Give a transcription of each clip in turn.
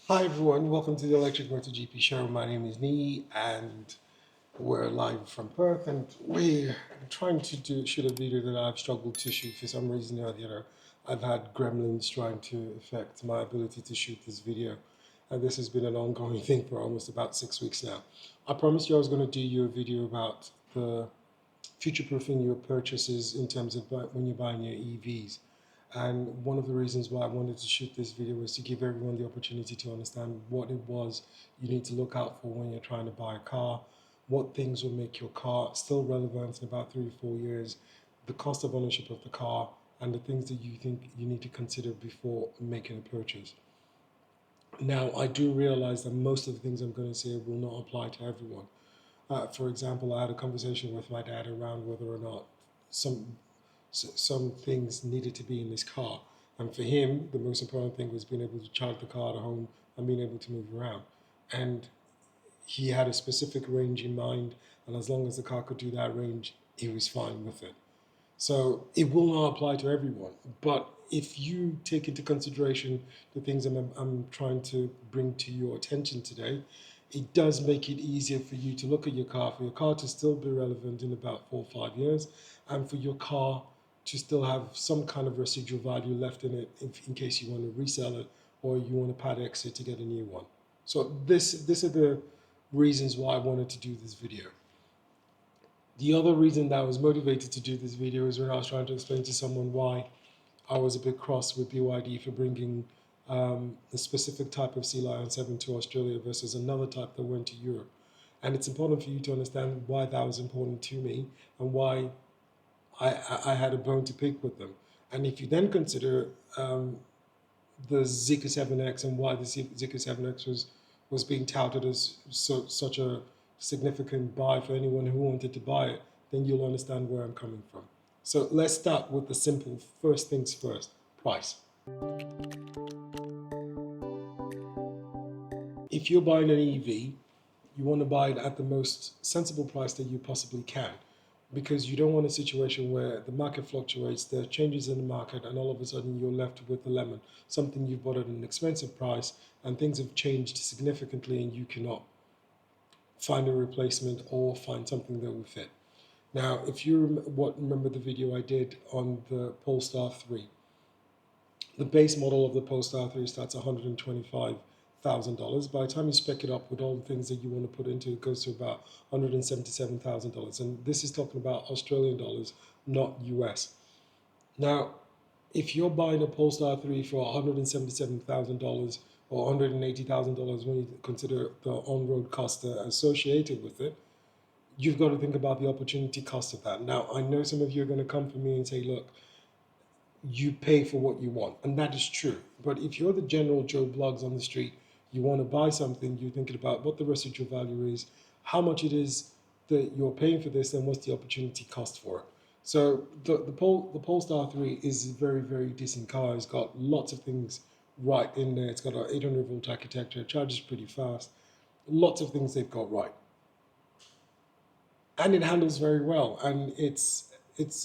Hi everyone, welcome to the Electric Motor GP show. My name is Nee and we're live from Perth and we're trying to shoot a video that I've struggled to shoot for some reason or the other. I've had gremlins trying to affect my ability to shoot this video, and this has been an ongoing thing for almost about 6 weeks now. I promised you I was going to do you a video about the future-proofing your purchases in terms of when you're buying your EVs. And one of the reasons why I wanted to shoot this video was to give everyone the opportunity to understand what it was you need to look out for when you're trying to buy a car, what things will make your car still relevant in about 3 or 4 years, the cost of ownership of the car, and the things that you think you need to consider before making a purchase. Now, I do realize that most of the things I'm going to say will not apply to everyone. For example, I had a conversation with my dad around whether or not some some things needed to be in this car. And for him, the most important thing was being able to charge the car at home and being able to move around. And he had a specific range in mind, and as long as the car could do that range, he was fine with it. So it will not apply to everyone. But if you take into consideration the things I'm trying to bring to your attention today, it does make it easier for you to look at for your car to still be relevant in about 4 or 5 years, and for your car to still have some kind of residual value left in it in case you want to resell it or you want to pad exit to get a new one. So this are the reasons why I wanted to do this video. The other reason that I was motivated to do this video is when I was trying to explain to someone why I was a bit cross with BYD for bringing a specific type of Sea Lion 7 to Australia versus another type that went to Europe. And it's important for you to understand why that was important to me and why I had a bone to pick with them. And if you then consider the Zeekr 7X and why the Zeekr 7X was being touted as such a significant buy for anyone who wanted to buy it, then you'll understand where I'm coming from. So let's start with the simple first things first, price. If you're buying an EV, you want to buy it at the most sensible price that you possibly can, because you don't want a situation where the market fluctuates, there are changes in the market, and all of a sudden you're left with the lemon, something you bought at an expensive price, and things have changed significantly and you cannot find a replacement or find something that will fit. Now, if you remember the video I did on the Polestar 3, the base model of the Polestar 3 starts at $125,000. By the time you spec it up with all the things that you want to put into it, it goes to about $177,000. And this is talking about Australian dollars, not US. Now, if you're buying a Polestar 3 for $177,000 or $180,000 when you consider the on-road cost associated with it, you've got to think about the opportunity cost of that. Now, I know some of you are going to come for me and say, look, you pay for what you want. And that is true. But if you're the general Joe Bloggs on the street, you want to buy something, you're thinking about what the residual value is, how much it is that you're paying for this, and what's the opportunity cost for it. So the Polestar 3 is a very, very decent car. It's got lots of things right in there. It's got an 800 volt architecture, it charges pretty fast. Lots of things they've got right. And it handles very well. And it's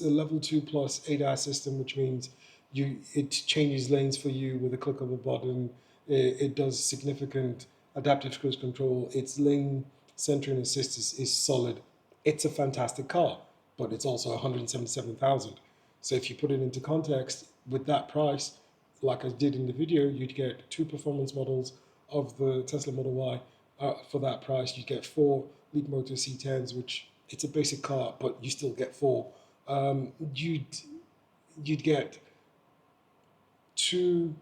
a level 2 plus ADAS system, which means it changes lanes for you with a click of a button. It does significant adaptive cruise control. Its lane centering assist is solid. It's a fantastic car, but it's also 177,000. So if you put it into context, with that price, like I did in the video, you'd get 2 performance models of the Tesla Model Y. For that price, you get 4 Leapmotor C10s, which it's a basic car, but you still get 4. You'd get 2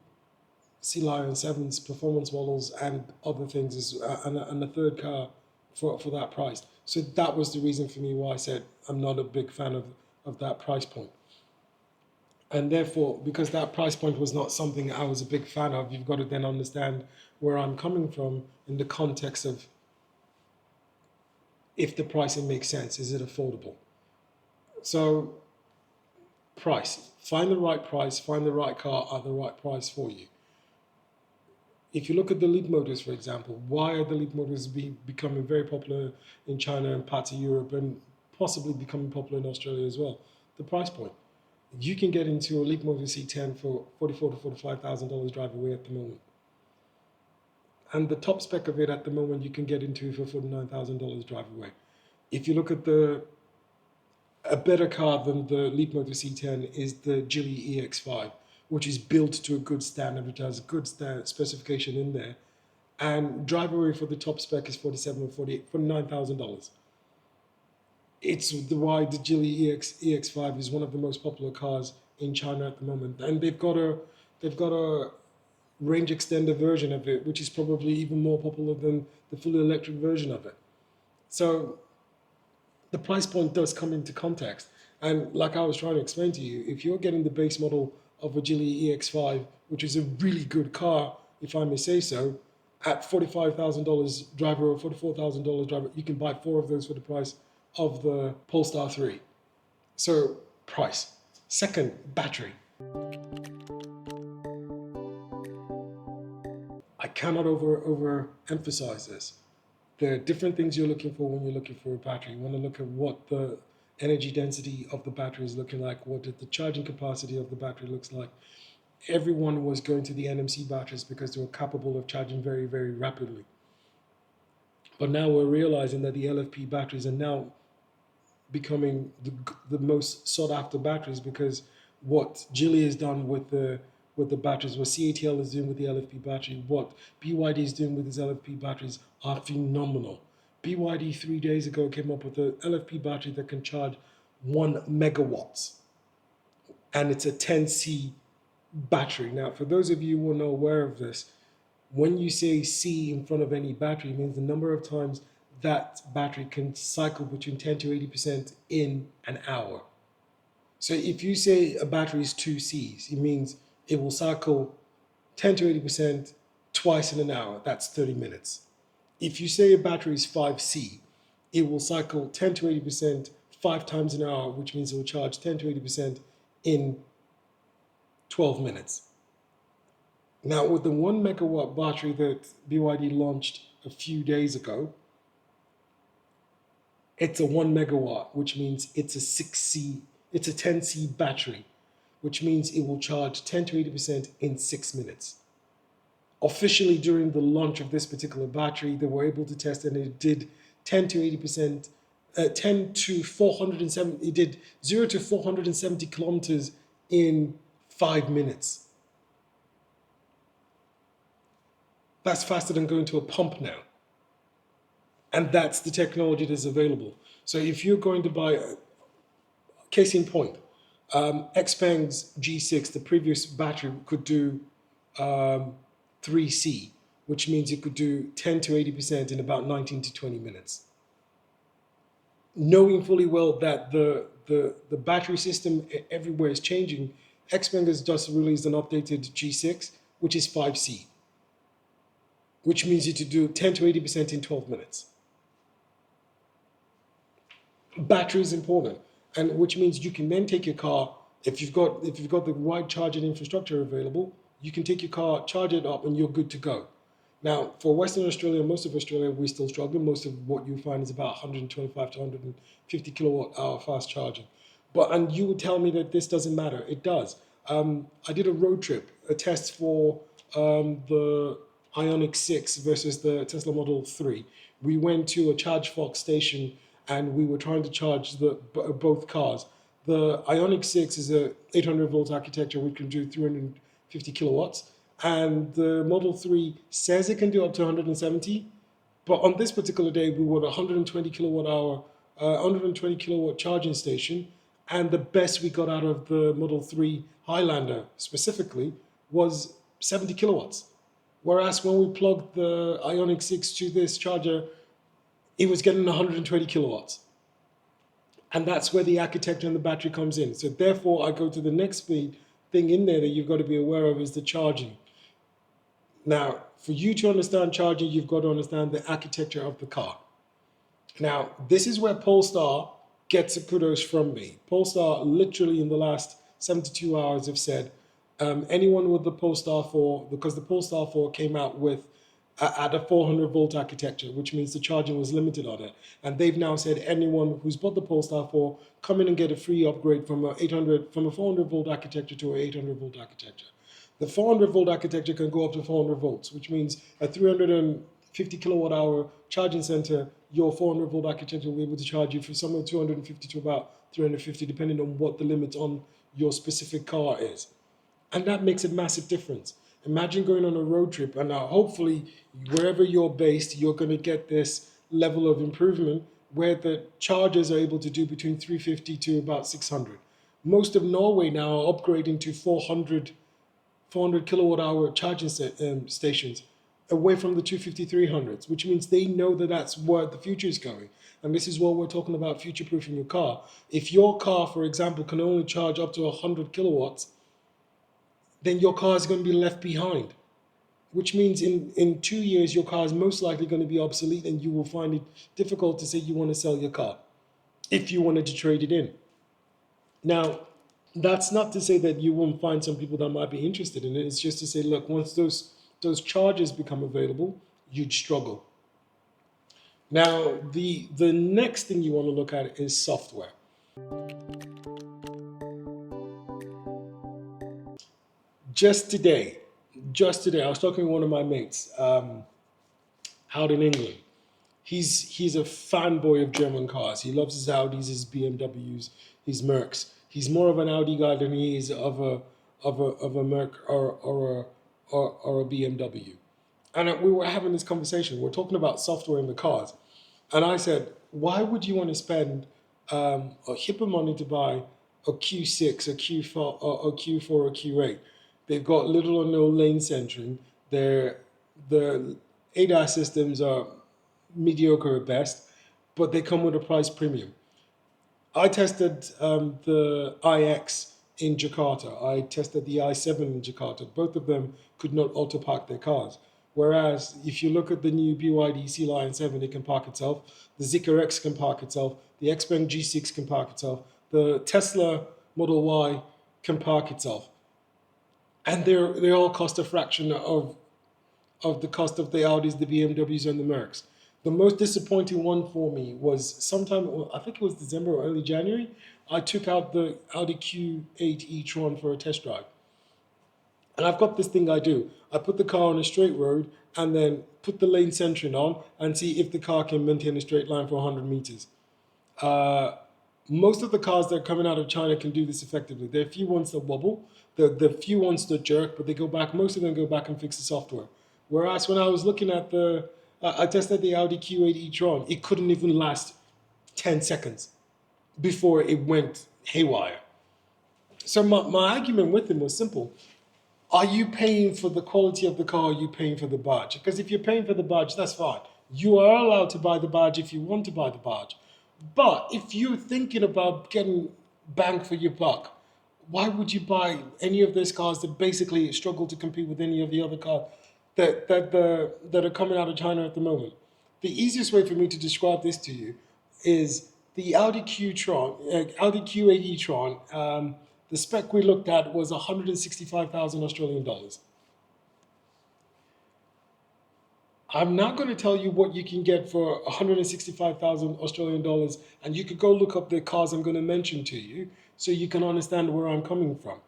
Sea Lion 7s performance models and other things, and a third car for that price. So that was the reason for me why I said I'm not a big fan of that price point. And therefore, because that price point was not something I was a big fan of, you've got to then understand where I'm coming from in the context of if the pricing makes sense, is it affordable? So price, find the right price, find the right car at the right price for you. If you look at the Leap motors, for example, why are the Leap motors becoming very popular in China and parts of Europe and possibly becoming popular in Australia as well? The price point. You can get into a Leap motor C10 for $44,000 to $45,000 drive away at the moment. And the top spec of it at the moment you can get into for $49,000 drive away. If you look at a better car than the Leapmotor C10 is the Geely EX5, which is built to a good standard, which has a good specification in there. And drive away for the top spec is $49,000. It's why the Geely EX5 is one of the most popular cars in China at the moment, and they've got a range extender version of it, which is probably even more popular than the fully electric version of it. So the price point does come into context. And like I was trying to explain to you, if you're getting the base model of a Geely EX5, which is a really good car, if I may say so, at $45,000 driver or $44,000 driver, you can buy four of those for the price of the Polestar 3. So, price. Second, battery. I cannot overemphasize this. There are different things you're looking for when you're looking for a battery. You want to look at what the energy density of the battery is looking like, what the charging capacity of the battery looks like. Everyone was going to the NMC batteries because they were capable of charging very, very rapidly. But now we're realizing that the LFP batteries are now becoming the most sought after batteries, because what Geely has done with the batteries, what CATL is doing with the LFP battery, what BYD is doing with his LFP batteries are phenomenal. BYD 3 days ago came up with an LFP battery that can charge 1 megawatts, and it's a 10C battery. Now, for those of you who are not aware of this, when you say C in front of any battery, it means the number of times that battery can cycle between 10 to 80% in an hour. So if you say a battery is 2Cs, it means it will cycle 10 to 80% twice in an hour. That's 30 minutes. If you say a battery is 5C, it will cycle 10 to 80% 5 times an hour, which means it will charge 10 to 80% in 12 minutes. Now, with the 1 megawatt battery that BYD launched a few days ago, it's a 1 megawatt, which means it's a 6C, it's a 10C battery, which means it will charge 10 to 80% in 6 minutes. Officially, during the launch of this particular battery, they were able to test and it did 10 to 80%, 10 to 470, it did 0 to 470 kilometers in 5 minutes. That's faster than going to a pump now. And that's the technology that's available. So if you're going to buy, case in point, Xpeng's G6, the previous battery could do 3C, which means it could do 10 to 80% in about 19 to 20 minutes. Knowing fully well that the battery system everywhere is changing, Xpeng has just released an updated G6, which is 5C, which means you to do 10 to 80% in 12 minutes. Battery is important, and which means you can then take your car, if you've got the right charging infrastructure available, you can take your car, charge it up, and you're good to go. Now, for Western Australia, most of Australia, we're still struggling. Most of what you find is about 125 to 150 kilowatt hour fast charging. And you would tell me that this doesn't matter. It does. I did a road trip, a test for the Ioniq 6 versus the Tesla Model 3. We went to a ChargeFox station and we were trying to charge both cars. The Ioniq 6 is a 800 volt architecture which can do 350 kilowatts. And the Model 3 says it can do up to 170. But on this particular day, we were at 120 kilowatt hour, 120 kilowatt charging station. And the best we got out of the Model 3 Highlander specifically was 70 kilowatts. Whereas when we plugged the Ioniq 6 to this charger, it was getting 120 kilowatts. And that's where the architecture and the battery comes in. So therefore, I go to the next thing in there that you've got to be aware of is the charging. Now, for you to understand charging, you've got to understand the architecture of the car. Now, this is where Polestar gets a kudos from me. Polestar literally in the last 72 hours have said, anyone with the Polestar 4, because the Polestar 4 came out with at a 400 volt architecture, which means the charging was limited on it. And they've now said anyone who's bought the Polestar 4, come in and get a free upgrade from a 400 volt architecture to an 800 volt architecture. The 400 volt architecture can go up to 400 volts, which means a 350 kilowatt hour charging center, your 400 volt architecture will be able to charge you for somewhere 250 to about 350, depending on what the limit on your specific car is. And that makes a massive difference. Imagine going on a road trip, and hopefully, wherever you're based, you're going to get this level of improvement where the chargers are able to do between 350 to about 600. Most of Norway now are upgrading to 400 kilowatt hour charging stations away from the 250 300s, which means they know that that's where the future is going. And this is what we're talking about, future proofing your car. If your car, for example, can only charge up to 100 kilowatts, then your car is going to be left behind, which means in 2 years, your car is most likely going to be obsolete and you will find it difficult to say you want to sell your car if you wanted to trade it in. Now, that's not to say that you won't find some people that might be interested in it. It's just to say, look, once those charges become available, you'd struggle. Now, the next thing you want to look at is software. Just today, I was talking to one of my mates out in England. He's a fanboy of German cars. He loves his Audis, his BMWs, his Mercs. He's more of an Audi guy than he is of a Merc or a BMW. And we were having this conversation. We're talking about software in the cars, and I said, why would you want to spend a heap of money to buy a Q6, a Q4, or a Q4 or Q8? They've got little or no lane centering. The ADAS systems are mediocre at best, but they come with a price premium. I tested the iX in Jakarta. I tested the i7 in Jakarta. Both of them could not auto park their cars. Whereas if you look at the new BYD Sea Lion 7, it can park itself. The Zeekr X can park itself. The Xpeng G6 can park itself. The Tesla Model Y can park itself. And they all cost a fraction of the cost of the Audis, the BMWs, and the Mercs. The most disappointing one for me was sometime, I think it was December or early January, I took out the Audi Q8 e-tron for a test drive. And I've got this thing I do. I put the car on a straight road and then put the lane centering on and see if the car can maintain a straight line for 100 meters. Most of the cars that are coming out of China can do this effectively. There are a few ones that wobble, the few ones that jerk, but they go back, most of them go back and fix the software. Whereas when I was looking at I tested the Audi Q8 e-tron, it couldn't even last 10 seconds before it went haywire. So my argument with him was simple. Are you paying for the quality of the car, or are you paying for the badge? Because if you're paying for the badge, that's fine. You are allowed to buy the badge if you want to buy the badge. But if you're thinking about getting bang for your buck, why would you buy any of those cars that basically struggle to compete with any of the other cars that are coming out of China at the moment? The easiest way for me to describe this to you is the Audi Audi Q8 e-tron. The spec we looked at was 165,000 Australian dollars. I'm not going to tell you what you can get for 165,000 Australian dollars, and you could go look up the cars I'm going to mention to you so you can understand where I'm coming from.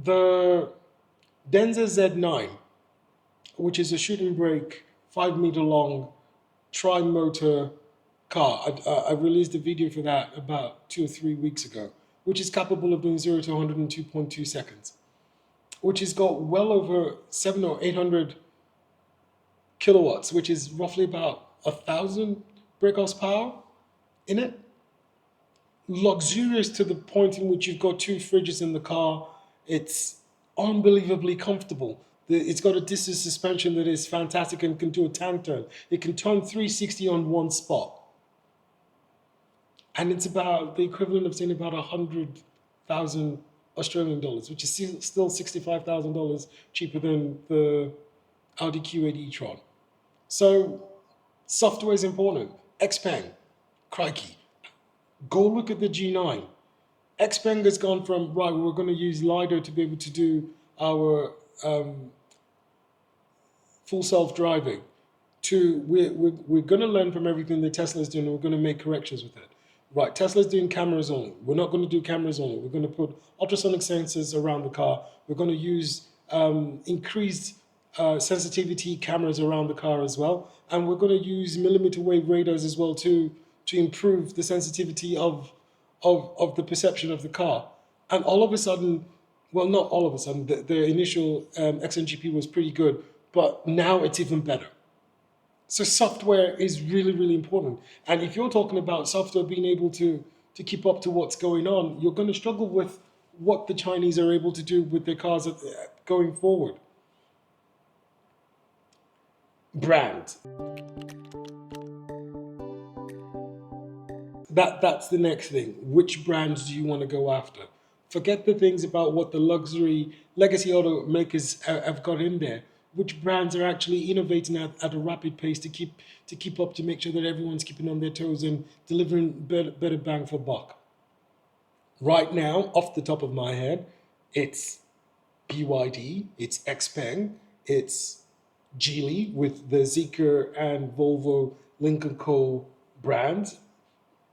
The Denza Z9, which is a shooting brake, 5-meter long, tri-motor car. I released a video for that about 2 or 3 weeks ago, which is capable of doing 0 to 100 in 2.2 seconds, which has got well over 700 or 800 kilowatts, which is roughly about 1,000 brake horsepower in it. Luxurious to the point in which you've got 2 fridges in the car. It's unbelievably comfortable. It's got a distance suspension that is fantastic and can do a tank turn. It can turn 360 on one spot. And it's about the equivalent of saying about 100,000 Australian dollars, which is still $65,000 cheaper than the Audi Q8 e-tron. So software is important. Xpeng, crikey. Go look at the G9. Xpeng has gone from, right, we're going to use LiDAR to be able to do our full self-driving, to we're going to learn from everything that Tesla is doing and we're going to make corrections with it. Right, Tesla's doing cameras only. We're not going to do cameras only. We're going to put ultrasonic sensors around the car. We're going to use increased sensitivity cameras around the car as well, and we're going to use millimeter wave radars as well to improve the sensitivity of the perception of the car. And all of a sudden, well, not all of a sudden, the initial XNGP was pretty good, but now it's even better. So software is really, really important. And if you're talking about software being able to keep up to what's going on, you're going to struggle with what the Chinese are able to do with their cars going forward. Brand. That's the next thing. Which brands do you want to go after? Forget the things about what the luxury legacy automakers have got in there. Which brands are actually innovating at a rapid pace to keep up to make sure that everyone's keeping on their toes and delivering better bang for buck. Right now, off the top of my head, it's BYD, it's Xpeng, it's Geely with the Zeekr and Volvo Lincoln Co brands.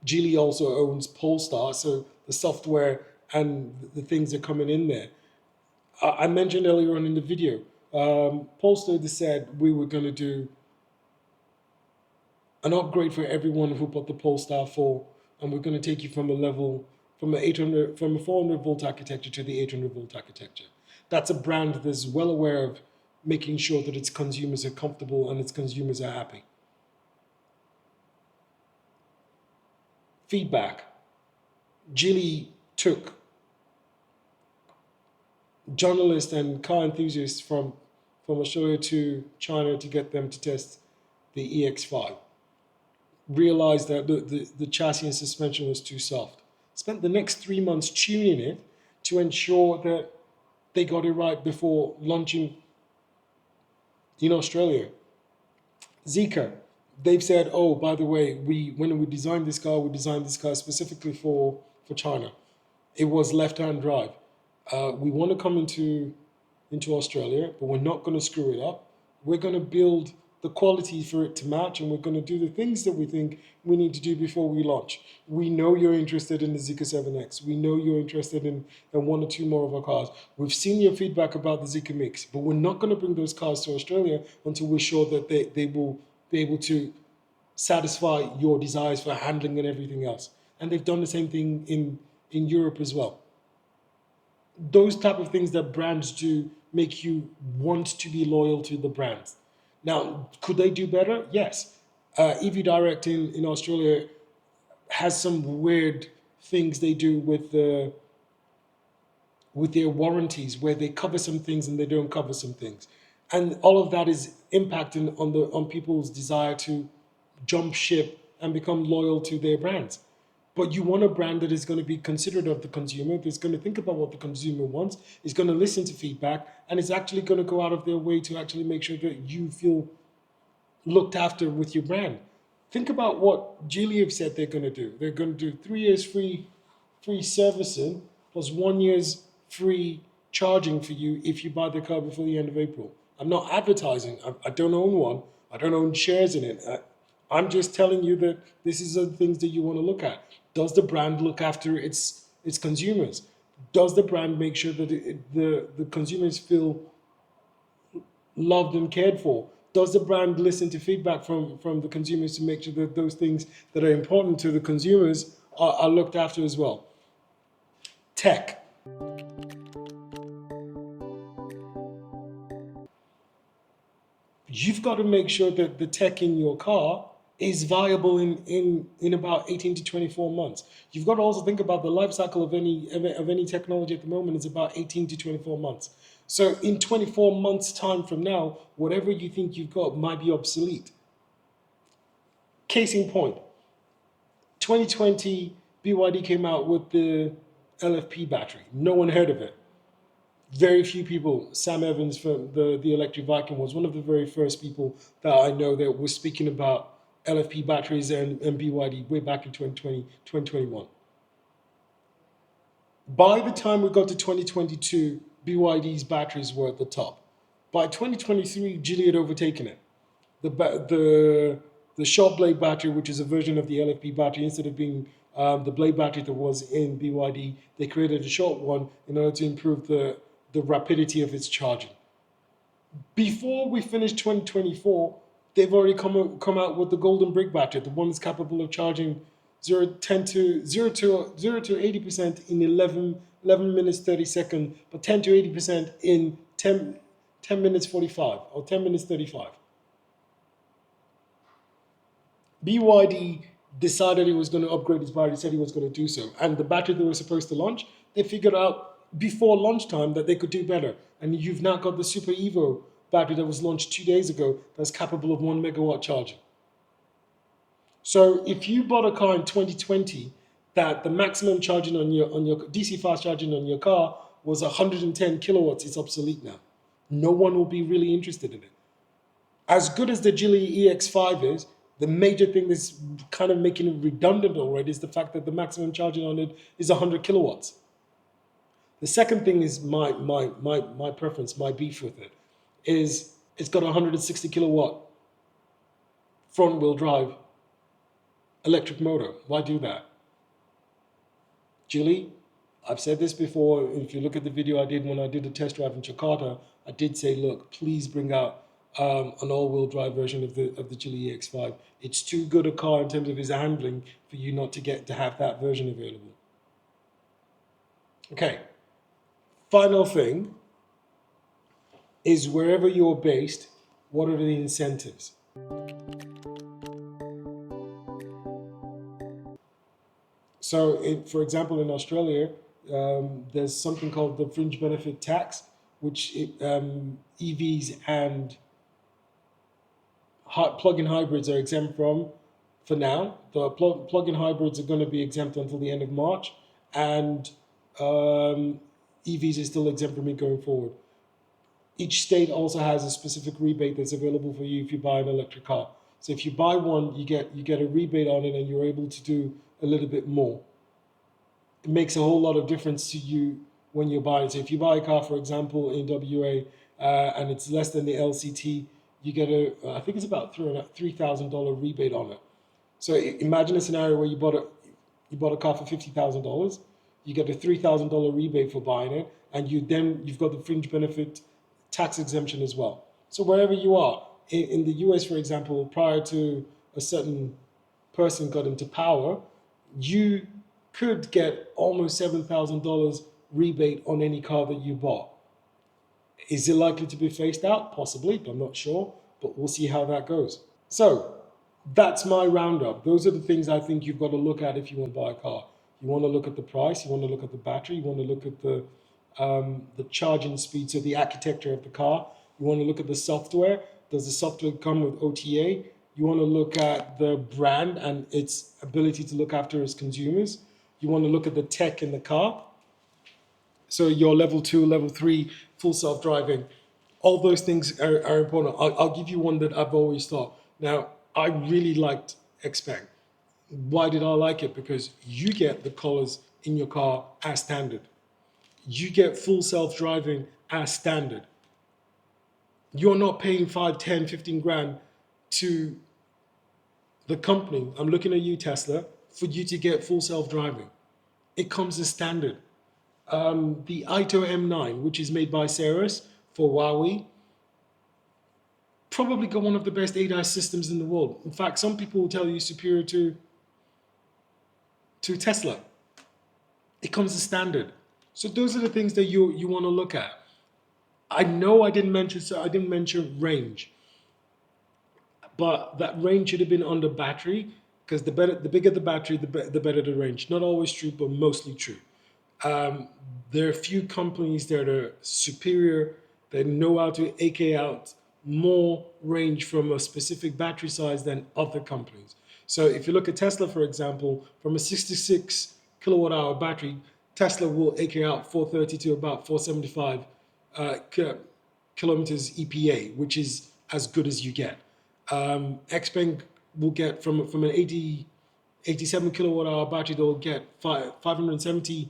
Geely also owns Polestar, so the software and the things are coming in there. I mentioned earlier on in the video, Polestar said we were going to do an upgrade for everyone who bought the Polestar 4, and we're going to take you from a level from a 400 volt architecture to the 800 volt architecture. That's a brand that's well aware of making sure that its consumers are comfortable and its consumers are happy. Feedback. Geely took journalists and car enthusiasts from Australia to China to get them to test the EX5. Realized that the chassis and suspension was too soft. Spent the next 3 months tuning it to ensure that they got it right before launching in Australia. Zeekr, they've said, oh, by the way, when we designed this car specifically for China. It was left-hand drive. We want to come into Australia, but we're not going to screw it up. We're going to build the quality for it to match, and we're going to do the things that we think we need to do before we launch. We know you're interested in the Zeekr 7X. We know you're interested in one or two more of our cars. We've seen your feedback about the Zeekr Mix, but we're not going to bring those cars to Australia until we're sure that they will be able to satisfy your desires for handling and everything else. And they've done the same thing in Europe as well. Those type of things that brands do make you want to be loyal to the brands. Now, could they do better? Yes. EV Direct in Australia has some weird things they do with their warranties, where they cover some things and they don't cover some things, and all of that is impacting on people's desire to jump ship and become loyal to their brands. But you want a brand that is going to be considerate of the consumer, that's going to think about what the consumer wants, is going to listen to feedback, and is actually going to go out of their way to actually make sure that you feel looked after with your brand. Think about what Geely have said they're going to do. They're going to do 3 years free servicing plus 1 year's free charging for you if you buy the car before the end of April. I'm not advertising. I don't own one. I don't own shares in it. I'm just telling you that this is the things that you want to look at. Does the brand look after its consumers? Does the brand make sure that the consumers feel loved and cared for? Does the brand listen to feedback from the consumers to make sure that those things that are important to the consumers are looked after as well? Tech. You've got to make sure that the tech in your car is viable in about 18 to 24 months. You've got to also think about the life cycle of any technology at the moment is about 18 to 24 months. So in 24 months time from now, whatever you think you've got might be obsolete. Case in point, 2020 BYD came out with the LFP battery. No one heard of it. Very few people. Sam Evans from the Electric Viking was one of the very first people that I know that was speaking about LFP batteries and BYD way back in 2020, 2021. By the time we got to 2022, BYD's batteries were at the top. By 2023, Geely had overtaken it. The short blade battery, which is a version of the LFP battery, instead of being the blade battery that was in BYD. They created a short one in order to improve the rapidity of its charging. Before we finish 2024, they've already come out with the golden brick battery, the one that's capable of charging 0 to 80% in 11 minutes 30 seconds, but 10 to 80% in 10 minutes 45 or 10 minutes 35. BYD decided it was going to upgrade its battery, said he was going to do so. And the battery they were supposed to launch, they figured out before lunchtime that they could do better. And you've now got the Super Evo battery that was launched 2 days ago that's capable of 1 megawatt charging. So if you bought a car in 2020 that the maximum charging on your DC fast charging on your car was 110 kilowatts, it's obsolete now. No one will be really interested in it. As good as the Geely EX5 is, the major thing that's kind of making it redundant already is the fact that the maximum charging on it is 100 kilowatts. The second thing is my preference, my beef with it, is it's got a 160 kilowatt front wheel drive electric motor. Why do that? Geely, I've said this before. If you look at the video I did when I did a test drive in Jakarta, I did say, look, please bring out an all-wheel drive version of the Geely EX5. It's too good a car in terms of its handling for you not to have that version available. Okay. Final thing is, wherever you're based, what are the incentives? So, for example, in Australia, there's something called the fringe benefit tax, which EVs and plug-in hybrids are exempt from for now. The plug-in hybrids are going to be exempt until the end of March, and EVs is still exempt from it going forward. Each state also has a specific rebate that's available for you if you buy an electric car. So if you buy one, you get a rebate on it, and you're able to do a little bit more. It makes a whole lot of difference to you when you're buying. So if you buy a car, for example, in WA, and it's less than the LCT, you get I think it's about $3,000 rebate on it. So imagine a scenario where you bought a car for $50,000, you get a $3,000 rebate for buying it, and you've got the fringe benefit tax exemption as well. So wherever you are, in the US, for example, prior to a certain person got into power, you could get almost $7,000 rebate on any car that you bought. Is it likely to be phased out? Possibly, but I'm not sure. But we'll see how that goes. So that's my roundup. Those are the things I think you've got to look at if you want to buy a car. You want to look at the price. You want to look at the battery. You want to look at the charging speed, so the architecture of the car. You want to look at the software. Does the software come with OTA? You want to look at the brand and its ability to look after its consumers. You want to look at the tech in the car. So your level 2, level 3, full self-driving. All those things are important. I'll give you one that I've always thought. Now, I really liked Xpeng. Why did I like it? Because you get the colors in your car as standard. You get full self-driving as standard. You're not paying 5, 10, 15 grand to the company. I'm looking at you, Tesla, for you to get full self-driving. It comes as standard. The Ito M9, which is made by Ceres for Huawei, probably got one of the best ADAS systems in the world. In fact, some people will tell you superior to Tesla. It comes as standard. So those are the things that you want to look at. I know I didn't mention range, but that range should have been under battery, because the bigger the battery, the better the range. Not always true, but mostly true. There are a few companies that are superior, that know how to AK out more range from a specific battery size than other companies. So if you look at Tesla, for example, from a 66 kilowatt hour battery, Tesla will AK out 430 to about 475 kilometers EPA, which is as good as you get. Xpeng will get from an 87 kilowatt hour battery, they'll get 570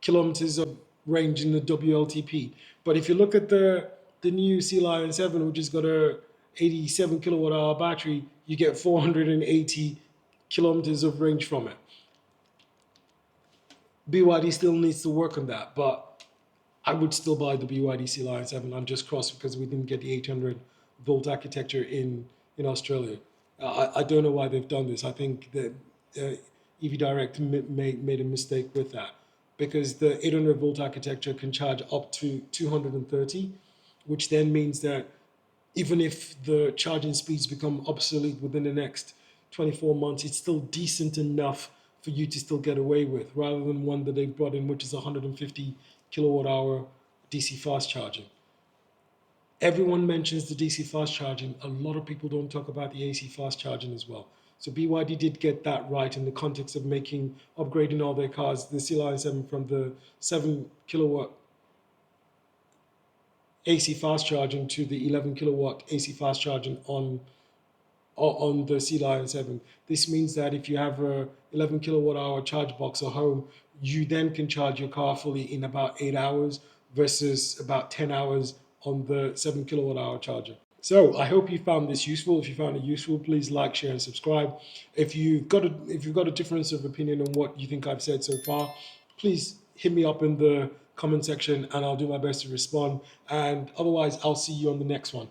kilometers of range in the WLTP. But if you look at the new Sea Lion 7, which has got a 87 kilowatt hour battery, you get 480 kilometers of range from it. BYD still needs to work on that, but I would still buy the BYD Sea Lion 7. I'm just cross because we didn't get the 800-volt architecture in Australia. I don't know why they've done this. I think that EV Direct made a mistake with that because the 800-volt architecture can charge up to 230, which then means that even if the charging speeds become obsolete within the next 24 months, it's still decent enough for you to still get away with, rather than one that they've brought in, which is 150 kilowatt hour DC fast charging. Everyone mentions the DC fast charging. A lot of people don't talk about the AC fast charging as well. So BYD did get that right in the context of upgrading all their cars, the Sea Lion 7 from the 7 kilowatt AC fast charging to the 11 kilowatt AC fast charging on the Sea Lion 7. This means that if you have a 11 kilowatt hour charge box at home, you then can charge your car fully in about 8 hours versus about 10 hours on the 7 kilowatt hour charger. So I hope you found this useful. If you found it useful, please like, share, and subscribe. If you've got a difference of opinion on what you think I've said so far, please hit me up in the comment section and I'll do my best to respond. And otherwise, I'll see you on the next one.